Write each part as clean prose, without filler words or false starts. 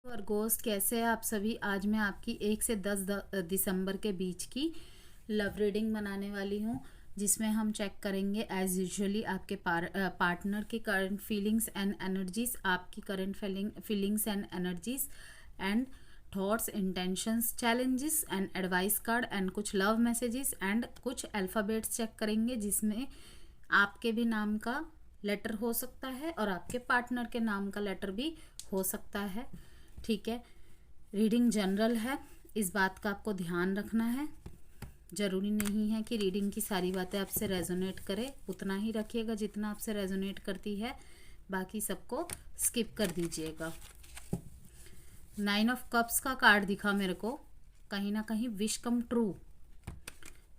Virgo's, कैसे हैं आप सभी। आज मैं आपकी 1 से 10 दिसंबर के बीच की लव रीडिंग बनाने वाली हूँ, जिसमें हम चेक करेंगे एज यूजुअली आपके पार्टनर की करंट फीलिंग्स एंड एनर्जीज, आपकी current feelings and energies and thoughts, intentions, challenges and advice card and कुछ लव मैसेजेस एंड कुछ अल्फ़ाबेट्स चेक करेंगे, जिसमें आपके भी नाम का लेटर हो सकता है और आपके पार्टनर के नाम का लेटर भी हो सकता है। ठीक है, रीडिंग जनरल है, इस बात का आपको ध्यान रखना है। ज़रूरी नहीं है कि रीडिंग की सारी बातें आपसे रेजोनेट करे, उतना ही रखिएगा जितना आपसे रेजोनेट करती है, बाकी सबको स्किप कर दीजिएगा। 9 ऑफ कप्स का कार्ड दिखा मेरे को, कहीं ना कहीं विश कम ट्रू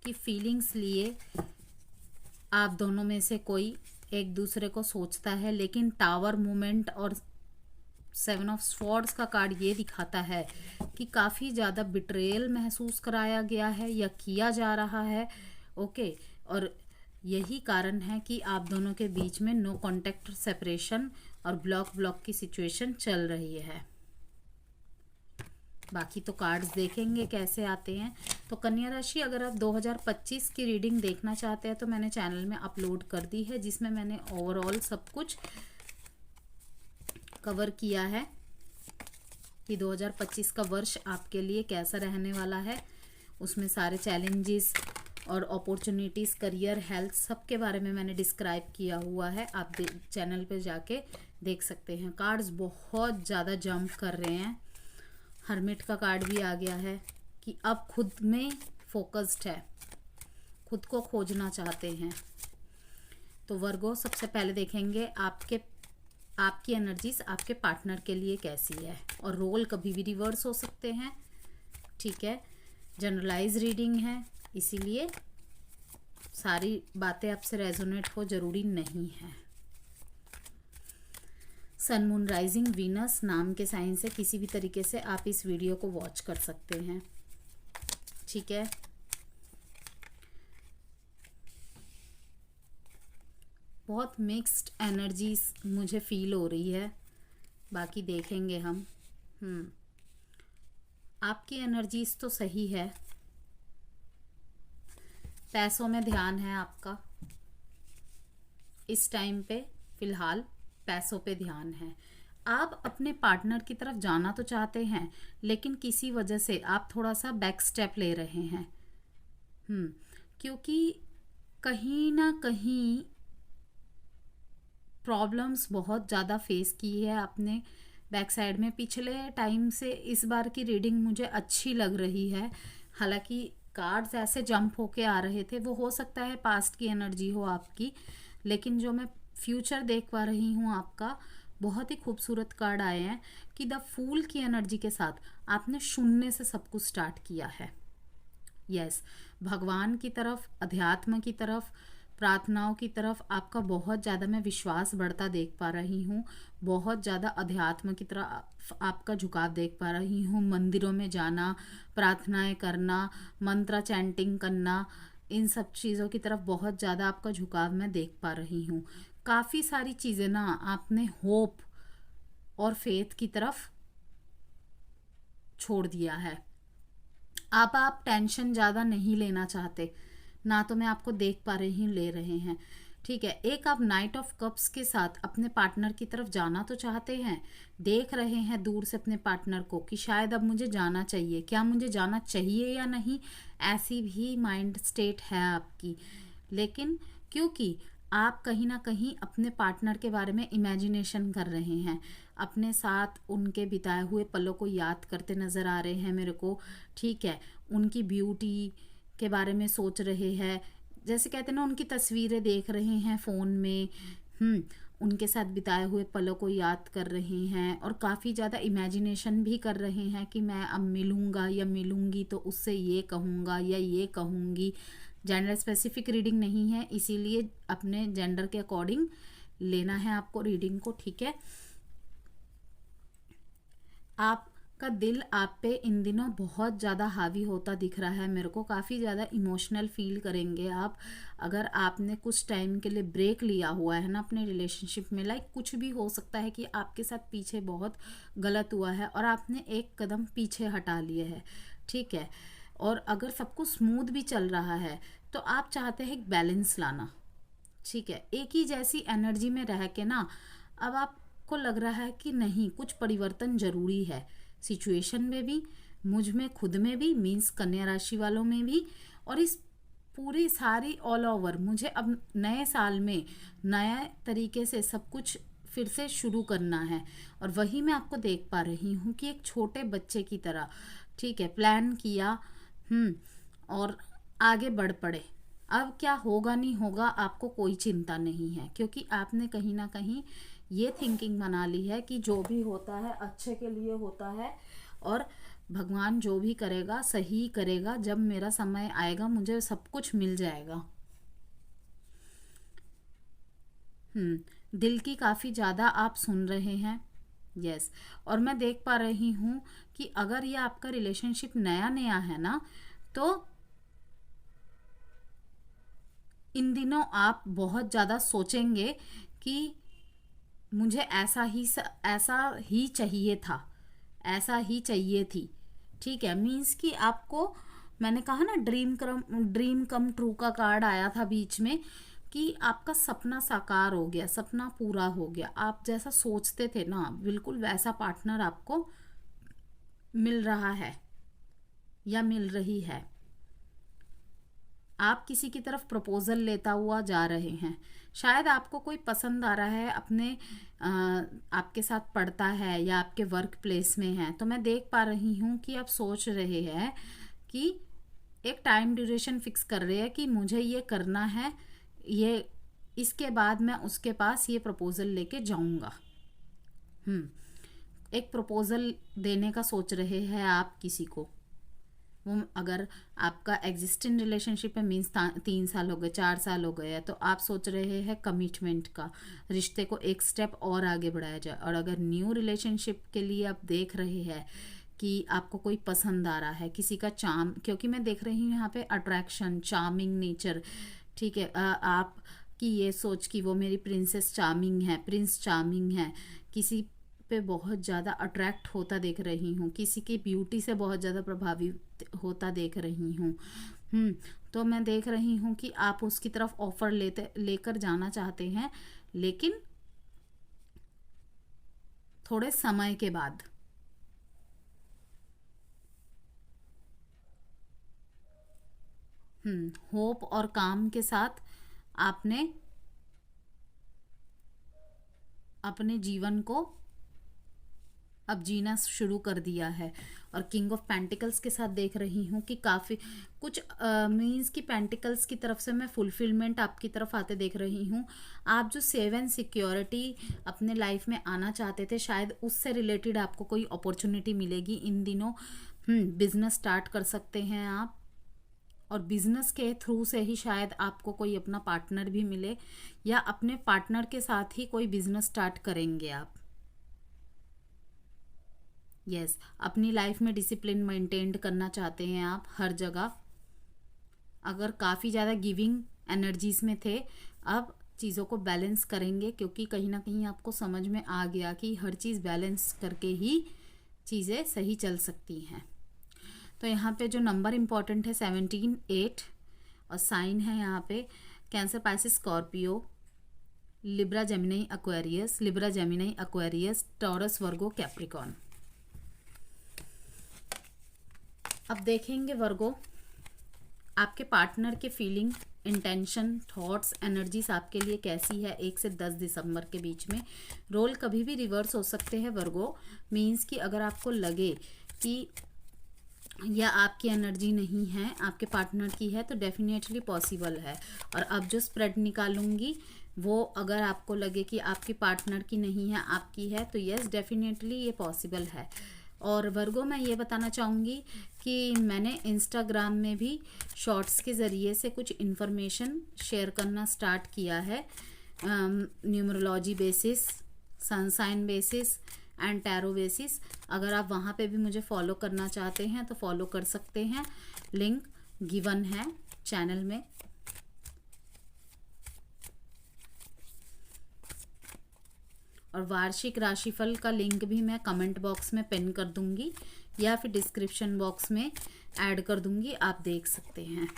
की फीलिंग्स लिए आप दोनों में से कोई एक दूसरे को सोचता है, लेकिन टावर मूवमेंट और 7 ऑफ स्वॉर्ड्स का कार्ड ये दिखाता है कि काफ़ी ज़्यादा बिट्रेयल महसूस कराया गया है या किया जा रहा है। ओके, और यही कारण है कि आप दोनों के बीच में नो कॉन्टेक्ट, सेपरेशन और ब्लॉक की सिचुएशन चल रही है। बाकी तो कार्ड्स देखेंगे कैसे आते हैं। तो कन्या राशि, अगर आप 2025 की रीडिंग देखना चाहते हैं तो मैंने चैनल में अपलोड कर दी है, जिसमें मैंने ओवरऑल सब कुछ कवर किया है कि 2025 का वर्ष आपके लिए कैसा रहने वाला है। उसमें सारे चैलेंजेस और अपॉर्चुनिटीज़, करियर, हेल्थ, सब के बारे में मैंने डिस्क्राइब किया हुआ है। आप चैनल पे जाके देख सकते हैं। कार्ड्स बहुत ज़्यादा जंप कर रहे हैं। हर्मिट का कार्ड भी आ गया है कि अब खुद में फोकस्ड है, खुद को खोजना चाहते हैं। तो वर्गो, सबसे पहले देखेंगे आपकी एनर्जीज आपके पार्टनर के लिए कैसी है, और रोल कभी भी रिवर्स हो सकते हैं। ठीक है, जनरलाइज रीडिंग है, इसीलिए सारी बातें आपसे रेजोनेट हो जरूरी नहीं है। सन, मून, राइजिंग, वीनस नाम के साइन से किसी भी तरीके से आप इस वीडियो को वॉच कर सकते हैं। ठीक है, बहुत मिक्स्ड एनर्जीज मुझे फील हो रही है, बाकी देखेंगे हम। आपकी एनर्जीज तो सही है, पैसों में ध्यान है आपका इस टाइम पे, फिलहाल पैसों पे ध्यान है। आप अपने पार्टनर की तरफ जाना तो चाहते हैं, लेकिन किसी वजह से आप थोड़ा सा बैक स्टेप ले रहे हैं। क्योंकि कहीं ना कहीं प्रॉब्लम्स बहुत ज़्यादा फेस की है आपने बैक साइड में। पिछले टाइम से इस बार की रीडिंग मुझे अच्छी लग रही है। हालांकि कार्ड्स ऐसे जंप होके आ रहे थे, वो हो सकता है पास्ट की एनर्जी हो आपकी, लेकिन जो मैं फ्यूचर देख पा रही हूँ आपका, बहुत ही खूबसूरत कार्ड आए हैं कि द फूल की एनर्जी के साथ आपने शून्य से सब कुछ स्टार्ट किया है। यस, भगवान की तरफ, अध्यात्म की तरफ, प्रार्थनाओं की तरफ आपका बहुत ज़्यादा मैं विश्वास बढ़ता देख पा रही हूँ। बहुत ज़्यादा अध्यात्म की तरफ आपका झुकाव देख पा रही हूँ। मंदिरों में जाना, प्रार्थनाएं करना, मंत्र चैंटिंग करना, इन सब चीज़ों की तरफ बहुत ज़्यादा आपका झुकाव मैं देख पा रही हूँ। काफ़ी सारी चीज़ें ना आपने होप और फेथ की तरफ छोड़ दिया है। अब आप टेंशन ज़्यादा नहीं लेना चाहते, ना तो मैं आपको देख पा रही हूँ ले रहे हैं। ठीक है, एक आप नाइट ऑफ कप्स के साथ अपने पार्टनर की तरफ जाना तो चाहते हैं, देख रहे हैं दूर से अपने पार्टनर को कि शायद अब मुझे जाना चाहिए, क्या मुझे जाना चाहिए या नहीं, ऐसी भी माइंड स्टेट है आपकी। लेकिन क्योंकि आप कहीं ना कहीं अपने पार्टनर के बारे में इमेजिनेशन कर रहे हैं, अपने साथ उनके बिताए हुए पलों को याद करते नज़र आ रहे हैं मेरे को। ठीक है, उनकी ब्यूटी के बारे में सोच रहे हैं, जैसे कहते हैं ना, उनकी तस्वीरें देख रहे हैं फ़ोन में। उनके साथ बिताए हुए पलों को याद कर रहे हैं और काफ़ी ज़्यादा इमेजिनेशन भी कर रहे हैं कि मैं अब मिलूँगा या मिलूँगी तो उससे ये कहूँगा या ये कहूँगी। जेंडर स्पेसिफिक रीडिंग नहीं है, इसीलिए अपने जेंडर के अकॉर्डिंग लेना है आपको रीडिंग को। ठीक है, आप का दिल आप पे इन दिनों बहुत ज़्यादा हावी होता दिख रहा है मेरे को। काफ़ी ज़्यादा इमोशनल फील करेंगे आप, अगर आपने कुछ टाइम के लिए ब्रेक लिया हुआ है ना अपने रिलेशनशिप में। लाइक कुछ भी हो सकता है कि आपके साथ पीछे बहुत गलत हुआ है और आपने एक कदम पीछे हटा लिए है, ठीक है। और अगर सब कुछ स्मूथ भी चल रहा है तो आप चाहते हैं एक बैलेंस लाना, ठीक है। एक ही जैसी एनर्जी में रह के ना अब आपको लग रहा है कि नहीं, कुछ परिवर्तन जरूरी है, सिचुएशन में भी, मुझ में खुद में भी, मीन्स कन्या राशि वालों में भी, और इस पूरी सारी ऑल ओवर मुझे अब नए साल में नए तरीके से सब कुछ फिर से शुरू करना है। और वही मैं आपको देख पा रही हूँ कि एक छोटे बच्चे की तरह, ठीक है, प्लान किया और आगे बढ़ पड़े। अब क्या होगा नहीं होगा आपको कोई चिंता नहीं है, क्योंकि आपने कहीं ना कहीं ये थिंकिंग बना ली है कि जो भी होता है अच्छे के लिए होता है और भगवान जो भी करेगा सही करेगा, जब मेरा समय आएगा मुझे सब कुछ मिल जाएगा। दिल की काफ़ी ज़्यादा आप सुन रहे हैं, यस। और मैं देख पा रही हूँ कि अगर ये आपका रिलेशनशिप नया नया है ना, तो इन दिनों आप बहुत ज़्यादा सोचेंगे कि मुझे ऐसा ही चाहिए था, ऐसा ही चाहिए थी, ठीक है। मीन्स कि आपको, मैंने कहा ना ड्रीम कम ट्रू का कार्ड आया था बीच में, कि आपका सपना साकार हो गया, सपना पूरा हो गया। आप जैसा सोचते थे ना बिल्कुल वैसा पार्टनर आपको मिल रहा है या मिल रही है। आप किसी की तरफ प्रपोजल लेता हुआ जा रहे हैं, शायद आपको कोई पसंद आ रहा है, आपके साथ पढ़ता है या आपके वर्क प्लेस में है, तो मैं देख पा रही हूँ कि आप सोच रहे हैं कि एक टाइम ड्यूरेशन फिक्स कर रहे हैं कि मुझे ये करना है, ये इसके बाद मैं उसके पास ये प्रपोजल लेके जाऊंगा। एक प्रपोजल देने का सोच रहे हैं आप किसी को। वो अगर आपका एग्जिस्टिंग रिलेशनशिप है, मीन्स 3 साल हो गए, 4 साल हो गए, तो आप सोच रहे हैं कमिटमेंट का, रिश्ते को एक स्टेप और आगे बढ़ाया जाए। और अगर न्यू रिलेशनशिप के लिए आप देख रहे हैं कि आपको कोई पसंद आ रहा है, किसी का चार्म, क्योंकि मैं देख रही हूँ यहाँ पे अट्रैक्शन, चार्मिंग नेचर, ठीक है। आप की ये सोच कि वो मेरी प्रिंसेस चार्मिंग है, प्रिंस चार्मिंग है, किसी पे बहुत ज़्यादा अट्रैक्ट होता देख रही हूँ, किसी की ब्यूटी से बहुत ज़्यादा प्रभावित होता देख रही हूँ। तो मैं देख रही हूँ कि आप उसकी तरफ ऑफर लेकर जाना चाहते हैं, लेकिन थोड़े समय के बाद। होप और काम के साथ आपने अपने जीवन को अब जीना शुरू कर दिया है। और किंग ऑफ पेंटिकल्स के साथ देख रही हूँ कि काफ़ी कुछ मीन्स की पेंटिकल्स की तरफ से मैं फुलफिलमेंट आपकी तरफ आते देख रही हूँ। आप जो सेव एंड सिक्योरिटी अपने लाइफ में आना चाहते थे, शायद उससे रिलेटेड आपको कोई अपॉर्चुनिटी मिलेगी इन दिनों। बिजनेस स्टार्ट कर सकते हैं आप, और बिजनेस के थ्रू से ही शायद आपको कोई अपना पार्टनर भी मिले, या अपने पार्टनर के साथ ही कोई बिजनेस स्टार्ट करेंगे आप। यस, अपनी लाइफ में डिसिप्लिन मेंटेन करना चाहते हैं आप हर जगह। अगर काफ़ी ज़्यादा गिविंग एनर्जीज में थे, अब चीज़ों को बैलेंस करेंगे, क्योंकि कहीं ना कहीं आपको समझ में आ गया कि हर चीज़ बैलेंस करके ही चीज़ें सही चल सकती हैं। तो यहाँ पे जो नंबर इम्पॉर्टेंट है 17, 8, और साइन है यहाँ पे Cancer, Pisces, Scorpio, Libra Gemini Aquarius, Taurus, Virgo, Capricorn. अब देखेंगे वर्गो, आपके पार्टनर के फीलिंग, इंटेंशन, थॉट्स, एनर्जीज आपके लिए कैसी है 1 से 10 दिसंबर के बीच में। रोल कभी भी रिवर्स हो सकते हैं वर्गो, मीन्स कि अगर आपको लगे कि या आपकी एनर्जी नहीं है, आपके पार्टनर की है, तो डेफिनेटली पॉसिबल है। और अब जो स्प्रेड निकालूंगी वो अगर आपको लगे कि आपकी पार्टनर की नहीं है, आपकी है, तो यस डेफिनेटली ये पॉसिबल है। और वर्गो, मैं ये बताना चाहूँगी कि मैंने इंस्टाग्राम में भी शॉर्ट्स के ज़रिए से कुछ इन्फॉर्मेशन शेयर करना स्टार्ट किया है, numerology basis, sun sign basis, and tarot basis. अगर आप वहाँ पे भी मुझे फॉलो करना चाहते हैं तो फॉलो कर सकते हैं, लिंक गिवन है चैनल में। और वार्षिक राशिफल का लिंक भी मैं कमेंट बॉक्स में पिन कर दूंगी या फिर डिस्क्रिप्शन बॉक्स में ऐड कर दूंगी, आप देख सकते हैं।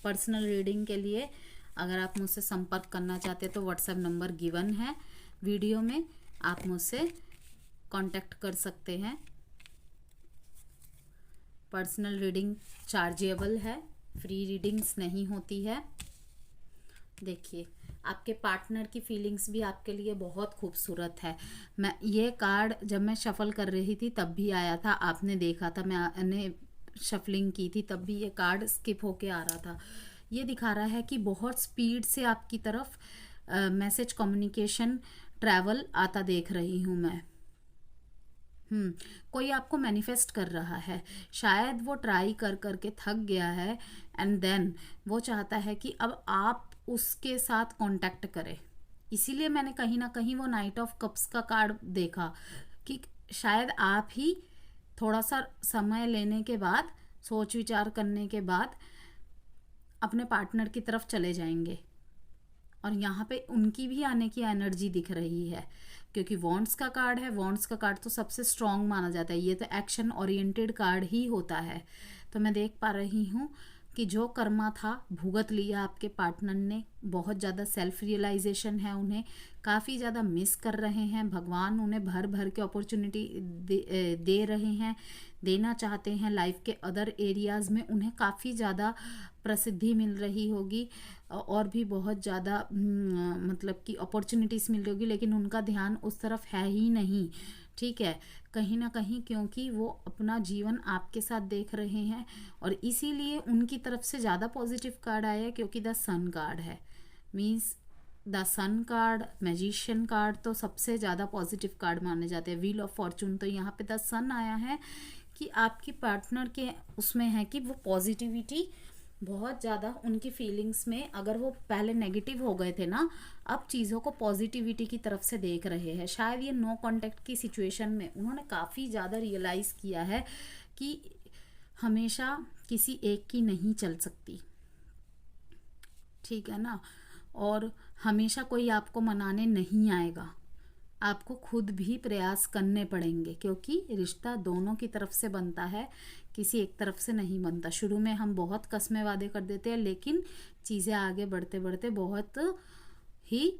पर्सनल रीडिंग के लिए अगर आप मुझसे संपर्क करना चाहते हैं तो व्हाट्सएप नंबर गिवन है वीडियो में, आप मुझसे कांटेक्ट कर सकते हैं। पर्सनल रीडिंग चार्जेबल है, फ्री रीडिंग्स नहीं होती है। देखिए, आपके पार्टनर की फीलिंग्स भी आपके लिए बहुत खूबसूरत है। मैं ये कार्ड जब मैं शफल कर रही थी तब भी आया था, आपने देखा था, मैंने शफलिंग की थी तब भी ये कार्ड स्किप होके आ रहा था। ये दिखा रहा है कि बहुत स्पीड से आपकी तरफ मैसेज कम्युनिकेशन ट्रैवल आता देख रही हूँ मैं। कोई आपको मैनिफेस्ट कर रहा है, शायद वो ट्राई कर करके थक गया है एंड देन वो चाहता है कि अब आप उसके साथ कांटेक्ट करें। इसीलिए मैंने कहीं ना कहीं वो नाइट ऑफ कप्स का कार्ड देखा कि शायद आप ही थोड़ा सा समय लेने के बाद, सोच विचार करने के बाद अपने पार्टनर की तरफ चले जाएंगे। और यहाँ पे उनकी भी आने की एनर्जी दिख रही है क्योंकि वॉन्ड्स का कार्ड है। वॉन्ड्स का कार्ड तो सबसे स्ट्रॉन्ग माना जाता है, ये तो एक्शन ओरिएंटेड कार्ड ही होता है। तो मैं देख पा रही हूँ कि जो कर्मा था भुगत लिया आपके पार्टनर ने, बहुत ज़्यादा सेल्फ रियलाइजेशन है, उन्हें काफ़ी ज़्यादा मिस कर रहे हैं। भगवान उन्हें भर भर के अपॉर्चुनिटी दे रहे हैं, देना चाहते हैं। लाइफ के अदर एरियाज़ में उन्हें काफ़ी ज़्यादा प्रसिद्धि मिल रही होगी और भी बहुत ज़्यादा मतलब कि अपॉर्चुनिटीज़ मिल रही होगी, लेकिन उनका ध्यान उस तरफ है ही नहीं, ठीक है, कहीं ना कहीं, क्योंकि वो अपना जीवन आपके साथ देख रहे हैं। और इसीलिए उनकी तरफ से ज़्यादा पॉजिटिव कार्ड आया क्योंकि द सन कार्ड है। Means the sun card, magician card तो सबसे ज़्यादा पॉजिटिव कार्ड माने जाते हैं। व्हील ऑफ फॉर्चून, तो यहाँ पे द सन आया है कि आपकी पार्टनर के उसमें है कि वो पॉजिटिविटी बहुत ज़्यादा उनकी फीलिंग्स में, अगर वो पहले नेगेटिव हो गए थे ना, अब चीज़ों को पॉजिटिविटी की तरफ से देख रहे हैं। शायद ये नो कांटेक्ट की सिचुएशन में उन्होंने काफ़ी ज़्यादा रियलाइज़ किया है कि हमेशा किसी एक की नहीं चल सकती, ठीक है ना। और हमेशा कोई आपको मनाने नहीं आएगा, आपको खुद भी प्रयास करने पड़ेंगे क्योंकि रिश्ता दोनों की तरफ से बनता है, किसी एक तरफ से नहीं बनता। शुरू में हम बहुत कस्में वादे कर देते हैं, लेकिन चीज़ें आगे बढ़ते बढ़ते बहुत ही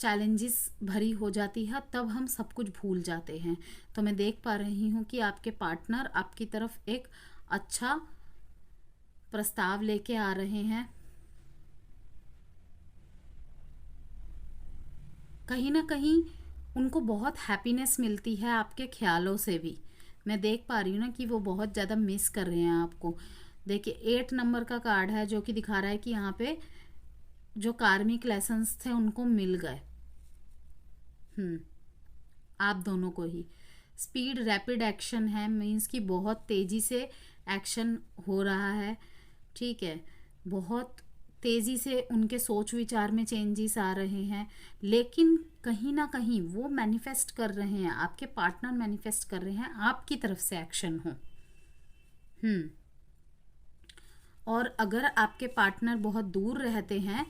चैलेंजेस भरी हो जाती है, तब हम सब कुछ भूल जाते हैं। तो मैं देख पा रही हूँ कि आपके पार्टनर आपकी तरफ एक अच्छा प्रस्ताव लेके आ रहे हैं। कहीं ना कहीं उनको बहुत हैप्पीनेस मिलती है आपके ख्यालों से भी। मैं देख पा रही हूँ ना कि वो बहुत ज़्यादा मिस कर रहे हैं आपको। देखिए 8 नंबर का कार्ड है जो कि दिखा रहा है कि यहाँ पे जो कार्मिक लेसन्स थे उनको मिल गए आप दोनों को ही। स्पीड रैपिड एक्शन है, मीन्स कि बहुत तेज़ी से एक्शन हो रहा है, ठीक है, बहुत तेज़ी से उनके सोच विचार में चेंजेस आ रहे हैं। लेकिन कहीं ना कहीं वो मैनिफेस्ट कर रहे हैं, आपके पार्टनर मैनिफेस्ट कर रहे हैं आपकी तरफ से एक्शन हो। और अगर आपके पार्टनर बहुत दूर रहते हैं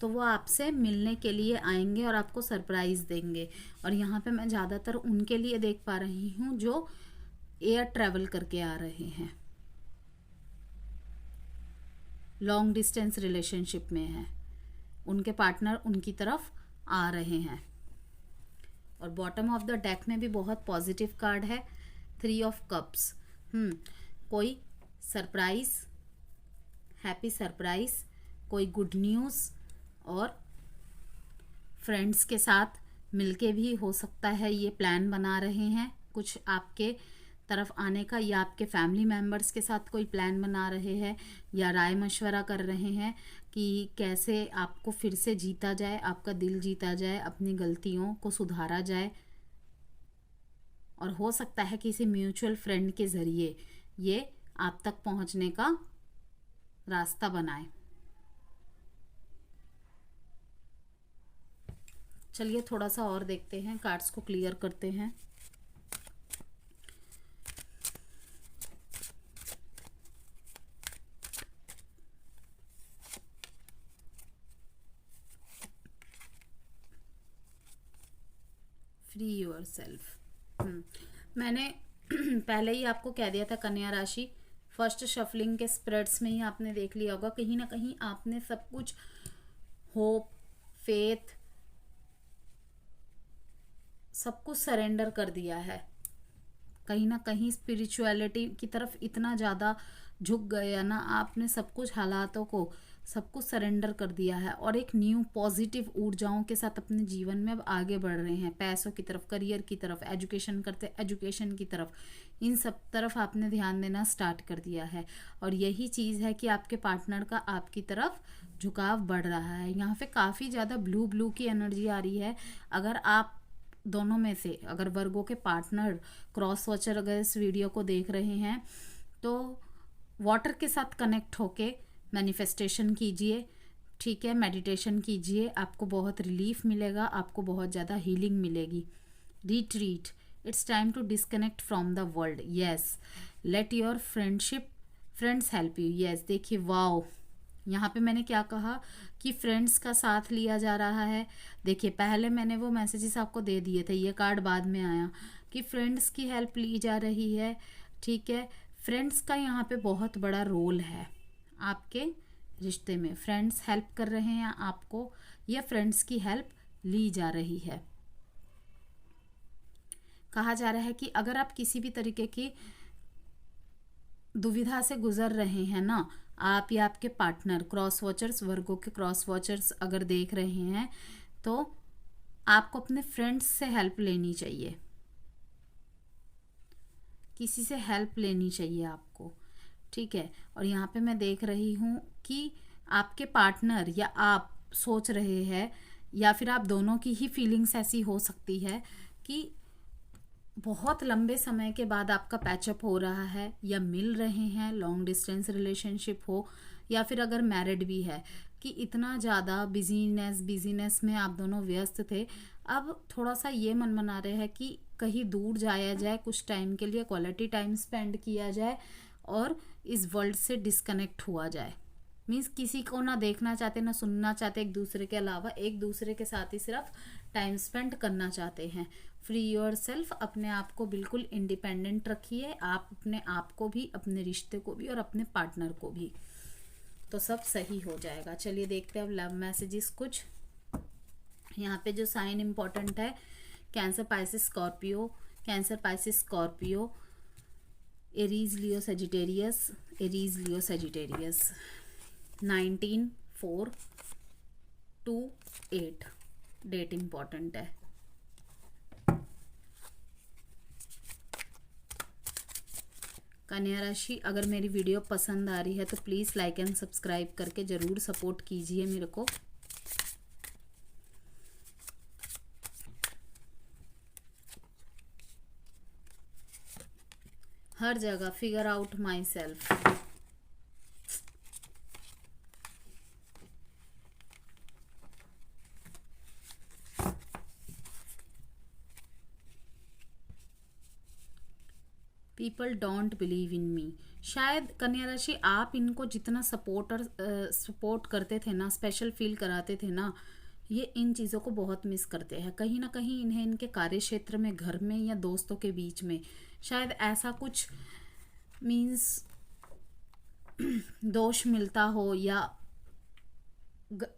तो वो आपसे मिलने के लिए आएंगे और आपको सरप्राइज़ देंगे। और यहाँ पे मैं ज़्यादातर उनके लिए देख पा रही हूँ जो एयर ट्रैवल करके आ रहे हैं, लॉन्ग डिस्टेंस रिलेशनशिप में है, उनके पार्टनर उनकी तरफ आ रहे हैं। और बॉटम ऑफ द डेक में भी बहुत पॉजिटिव कार्ड है, 3 ऑफ कप्स। कोई सरप्राइज, हैप्पी सरप्राइज, कोई गुड न्यूज़, और फ्रेंड्स के साथ मिलके भी हो सकता है ये प्लान बना रहे हैं कुछ आपके तरफ आने का, या आपके फैमिली मेम्बर्स के साथ कोई प्लान बना रहे हैं या राय मशवरा कर रहे हैं कि कैसे आपको फिर से जीता जाए, आपका दिल जीता जाए, अपनी गलतियों को सुधारा जाए। और हो सकता है किसी म्यूचुअल फ्रेंड के ज़रिए ये आप तक पहुंचने का रास्ता बनाए। चलिए थोड़ा सा और देखते हैं, कार्ड्स को क्लियर करते हैं। Free your self. मैंने पहले ही आपको कह दिया था कन्या राशि, फर्स्ट शफलिंग के स्प्रेड्स में ही आपने देख लिया होगा, कहीं ना कहीं आपने सब कुछ होप, फेथ, सब कुछ सरेंडर कर दिया है। कहीं ना कहीं स्पिरिचुअलिटी की तरफ इतना ज़्यादा झुक गए ना आपने, सब कुछ हालातों को सब कुछ सरेंडर कर दिया है और एक न्यू पॉजिटिव ऊर्जाओं के साथ अपने जीवन में अब आगे बढ़ रहे हैं। पैसों की तरफ, करियर की तरफ, एजुकेशन करते एजुकेशन की तरफ, इन सब तरफ आपने ध्यान देना स्टार्ट कर दिया है। और यही चीज़ है कि आपके पार्टनर का आपकी तरफ झुकाव बढ़ रहा है। यहाँ पे काफ़ी ज़्यादा ब्लू ब्लू की एनर्जी आ रही है। अगर आप दोनों में से, अगर वर्गों के पार्टनर क्रॉस वॉचर अगर इस वीडियो को देख रहे हैं तो वाटर के साथ कनेक्ट होके मैनिफेस्टेशन कीजिए, ठीक है, मेडिटेशन कीजिए, आपको बहुत रिलीफ मिलेगा, आपको बहुत ज़्यादा हीलिंग मिलेगी। Retreat, it's time to disconnect from the world. Yes, let your friends help you. Yes, देखिए वाओ, यहाँ पे मैंने क्या कहा कि फ्रेंड्स का साथ लिया जा रहा है। देखिए पहले मैंने वो मैसेजेस आपको दे दिए थे, ये कार्ड बाद में आया कि फ्रेंड्स की हेल्प ली जा रही है, ठीक है। फ्रेंड्स का यहाँ पे बहुत बड़ा रोल है आपके रिश्ते में। फ्रेंड्स हेल्प कर रहे हैं आपको या फ्रेंड्स की हेल्प ली जा रही है। कहा जा रहा है कि अगर आप किसी भी तरीके की दुविधा से गुजर रहे हैं ना, आप या आपके पार्टनर, क्रॉस वॉचर्स, वर्गों के क्रॉस वॉचर्स अगर देख रहे हैं तो आपको अपने फ्रेंड्स से हेल्प लेनी चाहिए, किसी से हेल्प लेनी चाहिए आपको, ठीक है। और यहाँ पे मैं देख रही हूँ कि आपके पार्टनर या आप सोच रहे हैं या फिर आप दोनों की ही फीलिंग्स ऐसी हो सकती है कि बहुत लंबे समय के बाद आपका पैचअप हो रहा है या मिल रहे हैं, लॉन्ग डिस्टेंस रिलेशनशिप हो या फिर अगर मैरिड भी है, कि इतना ज़्यादा बिजीनेस में आप दोनों व्यस्त थे। अब थोड़ा सा ये मन मना रहे हैं कि कहीं दूर जाया जाए, कुछ टाइम के लिए क्वालिटी टाइम स्पेंड किया जाए और इस वर्ल्ड से डिस्कनेक्ट हुआ जाए। मीन्स किसी को ना देखना चाहते, ना सुनना चाहते एक दूसरे के अलावा, एक दूसरे के साथ ही सिर्फ टाइम स्पेंड करना चाहते हैं। फ्री योर सेल्फ, अपने आप को बिल्कुल इंडिपेंडेंट रखिए, आप अपने आप को भी, अपने रिश्ते को भी और अपने पार्टनर को भी, तो सब सही हो जाएगा। चलिए देखते हैं अब लव मैसेजेस कुछ। यहाँ पे जो साइन इम्पोर्टेंट है, Cancer, Pisces, Scorpio, Cancer, Pisces, Scorpio, Aries, Leo, Sagittarius, Aries, Leo, Sagittarius. 19/4/28 date important है। कन्या राशि, अगर मेरी वीडियो पसंद आ रही है तो प्लीज़ लाइक एंड सब्सक्राइब करके ज़रूर सपोर्ट कीजिए मेरे को। हर जगह figure out myself. People don't believe in me. शायद कन्या राशि आप इनको जितना सपोर्ट करते थे ना, स्पेशल फील कराते थे ना, ये इन चीज़ों को बहुत मिस करते हैं। कहीं ना कहीं इन्हें इनके कार्य क्षेत्र में, घर में या दोस्तों के बीच में शायद ऐसा कुछ मीन्स दोष मिलता हो या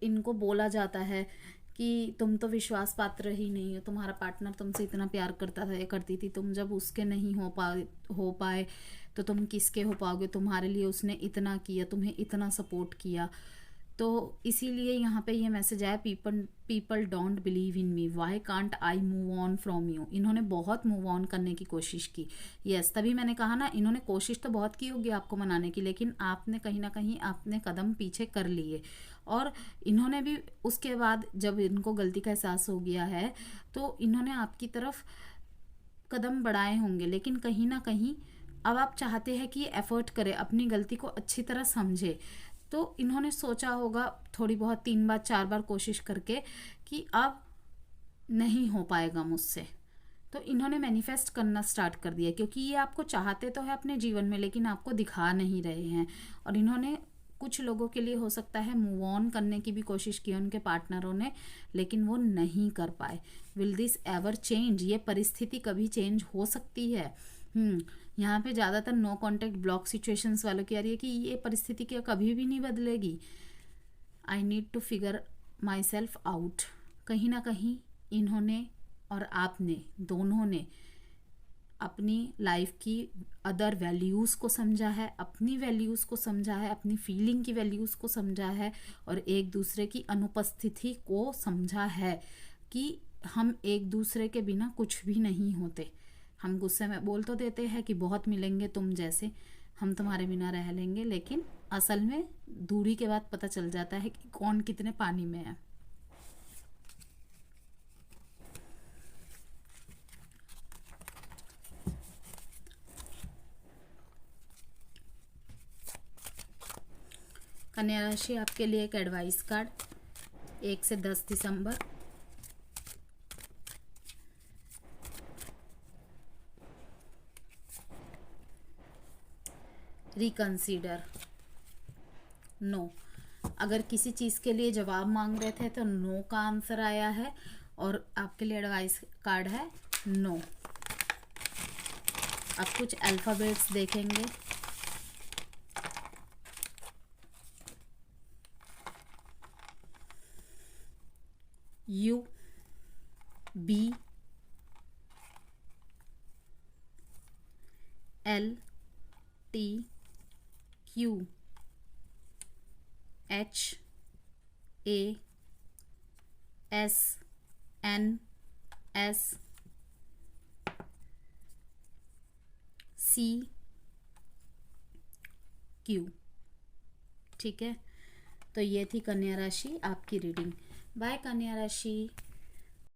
इनको बोला जाता है कि तुम तो विश्वास पात्र ही नहीं हो, तुम्हारा पार्टनर तुमसे इतना प्यार करता था या करती थी, तुम जब उसके नहीं हो पाए तो तुम किसके हो पाओगे, तुम्हारे लिए उसने इतना किया, तुम्हें इतना सपोर्ट किया। तो इसीलिए यहाँ पे ये मैसेज आया, people don't believe in me, why can't I move on from you. इन्होंने बहुत मूव ऑन करने की कोशिश की। यस, तभी मैंने कहा ना, इन्होंने कोशिश तो बहुत की होगी आपको मनाने की, लेकिन आपने कहीं ना कहीं आपने कदम पीछे कर लिए। और इन्होंने भी उसके बाद जब इनको गलती का एहसास हो गया है तो इन्होंने आपकी तरफ कदम बढ़ाए होंगे, लेकिन कहीं ना कहीं अब आप चाहते हैं कि ये एफर्ट करे, अपनी गलती को अच्छी तरह समझे। तो इन्होंने सोचा होगा थोड़ी बहुत, 3 बार 4 बार कोशिश करके कि अब नहीं हो पाएगा मुझसे। तो इन्होंने मैनिफेस्ट करना स्टार्ट कर दिया, क्योंकि ये आपको चाहते तो है अपने जीवन में, लेकिन आपको दिखा नहीं रहे हैं। और इन्होंने कुछ लोगों के लिए हो सकता है मूव ऑन करने की भी कोशिश की उनके पार्टनरों ने, लेकिन वो नहीं कर पाए। विल दिस एवर चेंज, ये परिस्थिति कभी चेंज हो सकती है। यहाँ पे ज़्यादातर नो कॉन्टेक्ट ब्लॉक सिचुएशंस वालों की आ रही है कि ये परिस्थिति क्या कभी भी नहीं बदलेगी। I need to figure myself out. कहीं ना कहीं इन्होंने और आपने दोनों ने अपनी लाइफ की अदर वैल्यूज़ को समझा है, अपनी वैल्यूज़ को समझा है, अपनी फीलिंग की वैल्यूज़ को समझा है, और एक दूसरे की अनुपस्थिति को समझा है कि हम एक दूसरे के बिना कुछ भी नहीं होते। हम गुस्से में बोल तो देते हैं कि बहुत मिलेंगे तुम जैसे, हम तुम्हारे बिना रह लेंगे, लेकिन असल में दूरी के बाद पता चल जाता है कि कौन कितने पानी में है। कन्या राशि आपके लिए एक एडवाइस कार्ड 1 से 10 दिसंबर। Reconsider, no. अगर किसी चीज़ के लिए जवाब मांग रहे थे तो नो का आंसर आया है, और आपके लिए एडवाइस कार्ड है नो। अब कुछ अल्फ़ाबेट्स देखेंगे। U, B, L, T, Q, H, A, S, N, S, C, Q। ठीक है, तो ये थी कन्या राशि आपकी रीडिंग। बाय कन्या राशि।